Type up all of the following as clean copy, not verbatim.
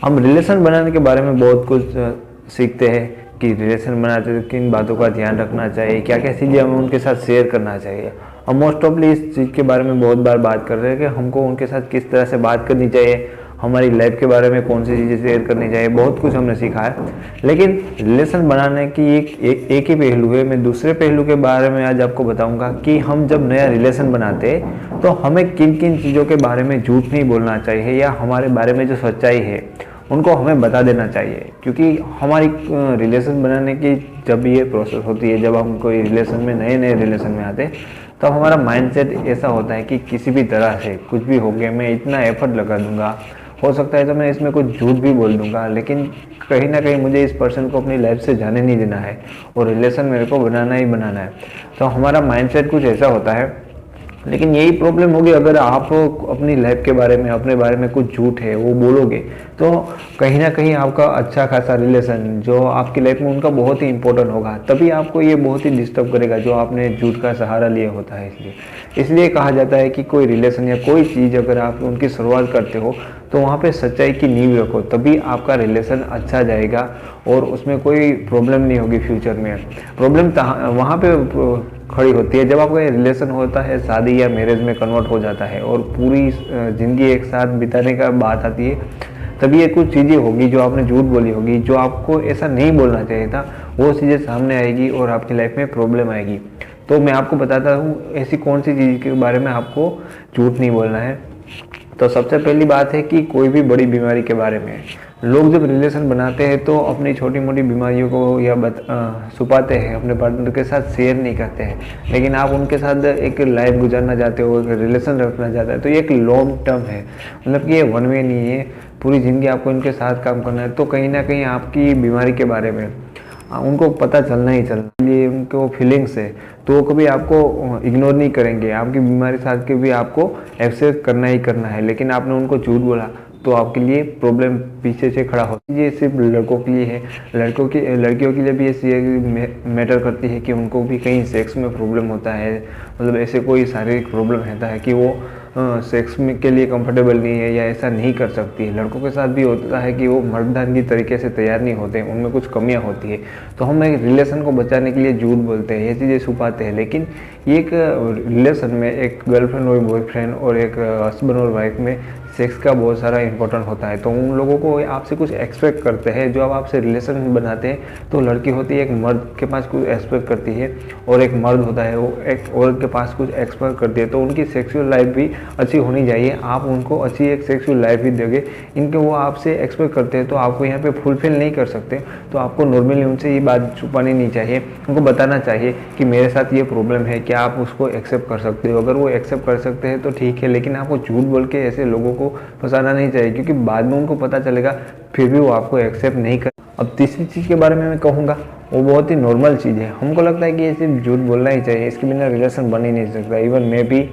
हम रिलेशन बनाने के बारे में बहुत कुछ सीखते हैं कि रिलेशन बनाते हैं किन बातों का ध्यान रखना चाहिए, क्या क्या चीज़ें हमें उनके साथ शेयर करना चाहिए। हम मोस्ट ऑफली इस चीज़ के बारे में बहुत बार बात कर रहे हैं कि हमको उनके साथ किस तरह से बात करनी चाहिए, हमारी लाइफ के बारे में कौन सी चीज़ें शेयर करनी चाहिए, बहुत कुछ हमने सीखा है। लेकिन रिलेशन बनाने की एक ही पहलू है। मैं दूसरे पहलू के बारे में आज आपको बताऊंगा कि हम जब नया रिलेशन बनाते हैं तो हमें किन किन चीज़ों के बारे में झूठ नहीं बोलना चाहिए, या हमारे बारे में जो सच्चाई है उनको हमें बता देना चाहिए। क्योंकि हमारी रिलेशन बनाने की जब ये प्रोसेस होती है, जब हम कोई रिलेशन में नए नए रिलेशन में आते हैं, तब हमारा माइंडसेट ऐसा होता है कि किसी भी तरह से कुछ भी हो गया, मैं इतना एफर्ट लगा दूंगा, हो सकता है तो मैं इसमें कुछ झूठ भी बोल दूंगा, लेकिन कहीं ना कहीं मुझे इस पर्सन को अपनी लाइफ से जाने नहीं देना है और रिलेशन मेरे को बनाना ही बनाना है। तो हमारा माइंडसेट कुछ ऐसा होता है। लेकिन यही प्रॉब्लम होगी अगर आप अपनी लाइफ के बारे में, अपने बारे में कुछ झूठ है वो बोलोगे, तो कहीं ना कहीं आपका अच्छा खासा रिलेशन जो आपकी लाइफ में उनका बहुत ही इंपॉर्टेंट होगा, तभी आपको ये बहुत ही डिस्टर्ब करेगा जो आपने झूठ का सहारा लिया होता है। इसलिए कहा जाता है कि कोई रिलेशन या कोई चीज़ अगर आप उनकी शुरुआत करते हो तो वहाँ पे सच्चाई की नींव रखो, तभी आपका रिलेशन अच्छा जाएगा और उसमें कोई प्रॉब्लम नहीं होगी फ्यूचर में। प्रॉब्लम वहाँ पे खड़ी होती है जब आपका रिलेशन होता है, शादी या मैरिज में कन्वर्ट हो जाता है और पूरी ज़िंदगी एक साथ बिताने का बात आती है, तभी ये कुछ चीज़ें होगी जो आपने झूठ बोली होगी, जो आपको ऐसा नहीं बोलना चाहिए था, वो चीज़ें सामने आएगी और आपकी लाइफ में प्रॉब्लम आएगी। तो मैं आपको बताता हूँ ऐसी कौन सी चीज़ के बारे में आपको झूठ नहीं बोलना है। तो सबसे पहली बात है कि कोई भी बड़ी बीमारी के बारे में लोग जब रिलेशन बनाते हैं तो अपनी छोटी मोटी बीमारियों को या छुपाते हैं, अपने पार्टनर के साथ शेयर नहीं करते हैं। लेकिन आप उनके साथ एक लाइफ गुजारना चाहते हो, एक रिलेशन रखना चाहते हैं, तो ये एक लॉन्ग टर्म है, मतलब कि ये वन वे नहीं है, पूरी ज़िंदगी आपको इनके साथ काम करना है। तो कहीं ना कहीं आपकी बीमारी के बारे में उनको पता चलना ही चलना, ये उनको फीलिंग्स है, तो वो कभी आपको इग्नोर नहीं करेंगे। आपकी बीमारी साथ के भी आपको एक्सेप्ट करना ही करना है। लेकिन आपने उनको झूठ बोला तो आपके लिए प्रॉब्लम पीछे से खड़ा होती है। ये सिर्फ लड़कों के लिए है, लड़कियों के लिए भी ये मैटर करती है कि उनको भी कहीं सेक्स में प्रॉब्लम होता है, मतलब ऐसे कोई शारीरिक प्रॉब्लम रहता है कि वो सेक्स में के लिए कंफर्टेबल नहीं है या ऐसा नहीं कर सकती है। लड़कों के साथ भी होता है कि वो मर्दानगी तरीके से तैयार नहीं होते, उनमें कुछ कमियां होती है। तो हम एक रिलेशन को बचाने के लिए झूठ बोलते हैं, ये चीज़ें छुपाते हैं। लेकिन ये एक रिलेशन में एक गर्लफ्रेंड और बॉयफ्रेंड और एक हस्बैंड और वाइफ में सेक्स का बहुत सारा इंपॉर्टेंट होता है। तो उन लोगों को आपसे कुछ एक्सपेक्ट करते हैं। जो अब आपसे रिलेशन बनाते हैं तो लड़की होती है एक मर्द के पास कुछ एक्सपेक्ट करती है, और एक मर्द होता है वो एक औरत के पास कुछ एक्सपेक्ट करती है। तो उनकी सेक्सुअल लाइफ भी अच्छी होनी चाहिए, आप उनको अच्छी एक सेक्सुअल लाइफ भी दोगे। इनके वो आपसे एक्सपेक्ट करते हैं तो आपको यहाँ पे फुलफिल नहीं कर सकते, तो आपको नॉर्मली उनसे ये बात छुपानी नहीं चाहिए, उनको बताना चाहिए कि मेरे साथ ये प्रॉब्लम है, क्या आप उसको एक्सेप्ट कर सकते हो। अगर वो एक्सेप्ट कर सकते हैं तो ठीक है, लेकिन आपको झूठ बोल के ऐसे लोगों को फंसाना नहीं चाहिए, क्योंकि बाद में उनको पता चलेगा फिर भी वो आपको एक्सेप्ट नहीं कर। अब तीसरी चीज़ के बारे में मैं कहूँगा, वो बहुत ही नॉर्मल चीज़ है। हमको लगता है कि ये सिर्फ झूठ बोलना ही चाहिए, इसके बिना रिलेशन बन ही नहीं सकता। इवन मैं भी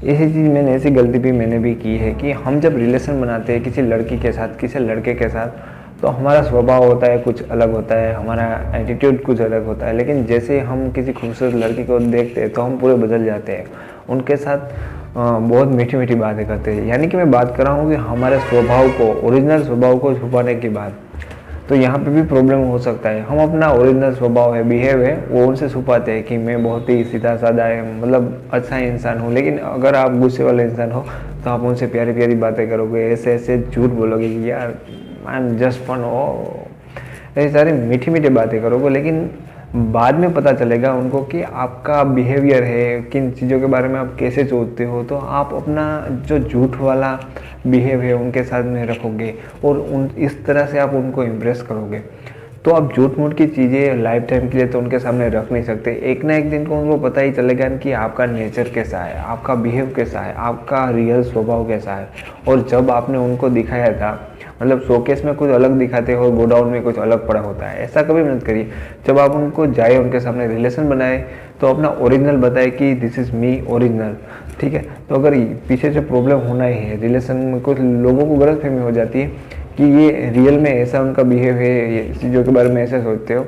ऐसी गलती भी मैंने भी की है कि हम जब रिलेशन बनाते हैं किसी लड़की के साथ, किसी लड़के के साथ, तो हमारा स्वभाव होता है कुछ अलग होता है, हमारा एटीट्यूड कुछ अलग होता है। लेकिन जैसे हम किसी खूबसूरत लड़की को देखते हैं तो हम पूरे बदल जाते हैं, उनके साथ बहुत मीठी मीठी बातें करते हैं। यानी कि मैं बात कर रहा हूँ कि हमारे स्वभाव को, ओरिजिनल स्वभाव को छुपाने की बात। तो यहाँ पे भी प्रॉब्लम हो सकता है। हम अपना ओरिजिनल स्वभाव है, बिहेव है, वो उनसे छुपाते हैं कि मैं बहुत ही सीधा साधा है, मतलब अच्छा इंसान हूँ। लेकिन अगर आप गुस्से वाले इंसान हो तो आप उनसे प्यारी प्यारी बातें करोगे, ऐसे ऐसे झूठ बोलोगे कि यार आई एम जस्ट फन हो, ऐसी सारी मीठी मीठी बातें करोगे। लेकिन बाद में पता चलेगा उनको कि आपका बिहेवियर है, किन चीज़ों के बारे में आप कैसे सोचते हो, तो आप अपना जो झूठ वाला बिहेव है उनके साथ में रखोगे और इस तरह से आप उनको इम्प्रेस करोगे। तो आप झूठ मूठ की चीज़ें लाइफ टाइम के लिए तो उनके सामने रख नहीं सकते। एक ना एक दिन को उनको पता ही चलेगा कि आपका नेचर कैसा है, आपका बिहेव कैसा है, आपका रियल स्वभाव कैसा है। और जब आपने उनको दिखाया था, मतलब शोकेस में कुछ अलग दिखाते हो, गोडाउन में कुछ अलग पड़ा होता है, ऐसा कभी मत करिए। जब आप उनको जाए, उनके सामने रिलेशन बनाए, तो अपना ओरिजिनल बताए कि दिस इज़ मी ओरिजिनल, ठीक है। तो अगर पीछे से प्रॉब्लम होना ही है, रिलेशन में कुछ लोगों को गलतफहमी हो जाती है कि ये रियल में ऐसा उनका बिहेव है, ये चीज़ों के बारे में ऐसे सोचते हो,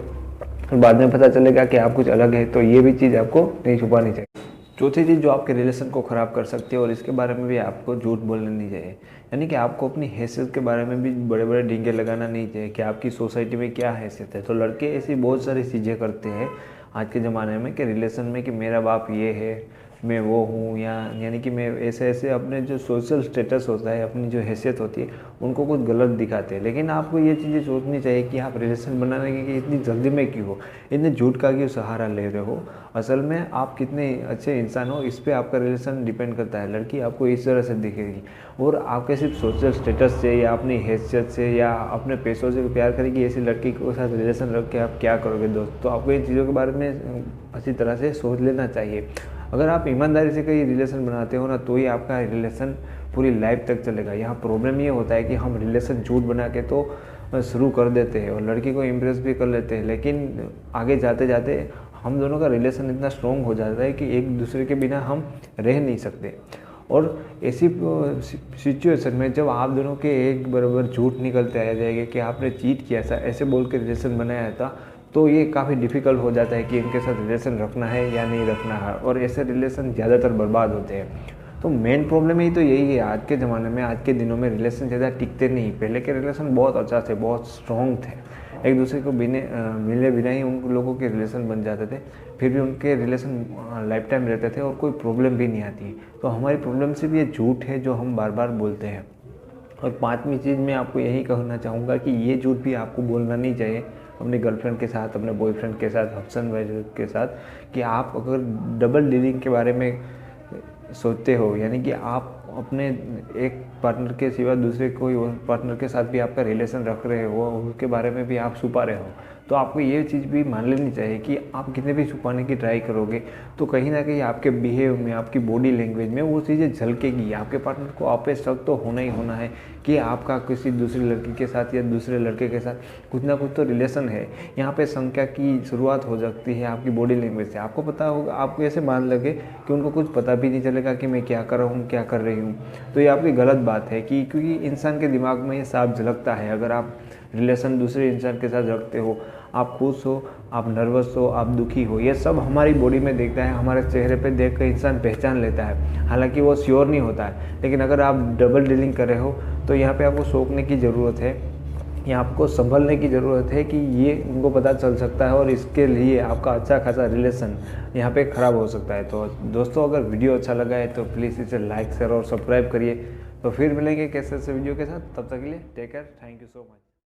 और बाद में पता चलेगा कि आप कुछ अलग है, तो ये भी चीज़ आपको नहीं छुपानी चाहिए। चौथी चीज़ जो आपके रिलेशन को ख़राब कर सकती है और इसके बारे में भी आपको झूठ बोलना नहीं चाहिए, यानी कि आपको अपनी हैसियत के बारे में भी बड़े बड़े डींगे लगाना नहीं चाहिए कि आपकी सोसाइटी में क्या हैसियत है। तो लड़के ऐसी बहुत सारी चीज़ें करते हैं आज के ज़माने में कि रिलेशन में कि मेरा बाप ये है, मैं वो हूँ, या यानी कि मैं ऐसे ऐसे अपने जो सोशल स्टेटस होता है, अपनी जो हैसियत होती है, उनको कुछ गलत दिखाते हैं। लेकिन आपको ये चीज़ें सोचनी चाहिए कि आप रिलेशन बनाने की इतनी जल्दी में क्यों हो, इतने झूठ का क्यों सहारा ले रहे हो। असल में आप कितने अच्छे इंसान हो इस पर आपका रिलेशन डिपेंड करता है। लड़की आपको इस तरह से दिखेगी और आपके सिर्फ सोशल स्टेटस से या अपनी हैसियत से या अपने पैसों से प्यार करेगी, ऐसी लड़की के साथ रिलेशन रख के आप क्या करोगे दोस्त। तो आपको इन चीज़ों के बारे में अच्छी तरह से सोच लेना चाहिए। अगर आप ईमानदारी से कोई रिलेशन बनाते हो ना, तो ही आपका रिलेशन पूरी लाइफ तक चलेगा। यहाँ प्रॉब्लम ये होता है कि हम रिलेशन झूठ बना के तो शुरू कर देते हैं और लड़की को इम्प्रेस भी कर लेते हैं, लेकिन आगे जाते जाते हम दोनों का रिलेशन इतना स्ट्रॉन्ग हो जाता है कि एक दूसरे के बिना हम रह नहीं सकते। और ऐसी सिचुएशन में जब आप दोनों के एक बराबर झूठ निकलते आ जाएंगे कि आपने चीट किया था, ऐसे बोल के रिलेशन बनाया था, तो ये काफ़ी डिफ़िकल्ट हो जाता है कि इनके साथ रिलेशन रखना है या नहीं रखना है, और ऐसे रिलेशन ज़्यादातर बर्बाद होते हैं। तो मेन प्रॉब्लम ही तो यही है आज के ज़माने में, आज के दिनों में रिलेशन ज़्यादा टिकते नहीं। पहले के रिलेशन बहुत अच्छा थे, बहुत स्ट्रॉन्ग थे, एक दूसरे को मिले बिना ही उन लोगों के रिलेशन बन जाते थे, फिर भी उनके रिलेशन लाइफ टाइम रहते थे और कोई प्रॉब्लम भी नहीं आती। तो हमारी प्रॉब्लम सिर्फ ये झूठ है जो हम बार बार बोलते हैं। और पाँचवीं चीज़ मैं आपको यही कहना चाहूँगा कि ये झूठ भी आपको बोलना नहीं चाहिए अपनी गर्लफ्रेंड के साथ, अपने बॉयफ्रेंड के साथ, हस्बैंड वाइफ के साथ, कि आप अगर डबल डीलिंग के बारे में सोचते हो, यानी कि आप अपने एक पार्टनर के सिवा दूसरे कोई और पार्टनर के साथ भी आपका रिलेशन रख रहे हो, उसके बारे में भी आप छुपा रहे हो, तो आपको ये चीज़ भी मान लेनी चाहिए कि आप कितने भी छुपाने की ट्राई करोगे तो कहीं ना कहीं आपके बिहेव में, आपकी बॉडी लैंग्वेज में वो चीज़ें झलकेगी। आपके पार्टनर को आप पे शक तो होना ही होना है कि आपका किसी दूसरी लड़की के साथ या दूसरे लड़के के साथ कुछ ना कुछ तो रिलेशन है। यहाँ पे शंका की शुरुआत हो सकती है आपकी बॉडी लैंग्वेज से। आपको पता होगा, आपको ऐसे मान लगे कि उनको कुछ पता भी नहीं चलेगा कि मैं क्या कर रहा हूँ, क्या कर रही हूँ, तो ये आपकी गलत बात है। कि क्योंकि इंसान के दिमाग में ये साफ झलकता है। अगर आप रिलेशन दूसरे इंसान के साथ रखते हो, आप खुश हो, आप नर्वस हो, आप दुखी हो, ये सब हमारी बॉडी में देखता है, हमारे चेहरे पे देख कर इंसान पहचान लेता है। हालांकि वो श्योर नहीं होता है। लेकिन अगर आप डबल डीलिंग कर रहे हो तो यहाँ पे आपको सोचने की ज़रूरत है, या आपको संभलने की ज़रूरत है कि ये उनको पता चल सकता है और इसके लिए आपका अच्छा खासा रिलेशन यहाँ पे ख़राब हो सकता है। तो दोस्तों, अगर वीडियो अच्छा लगा है तो प्लीज़ इसे लाइक, शेयर और सब्सक्राइब करिए। तो फिर मिलेंगे कैसे वीडियो के साथ, तब तक के लिए take care, thank you so much.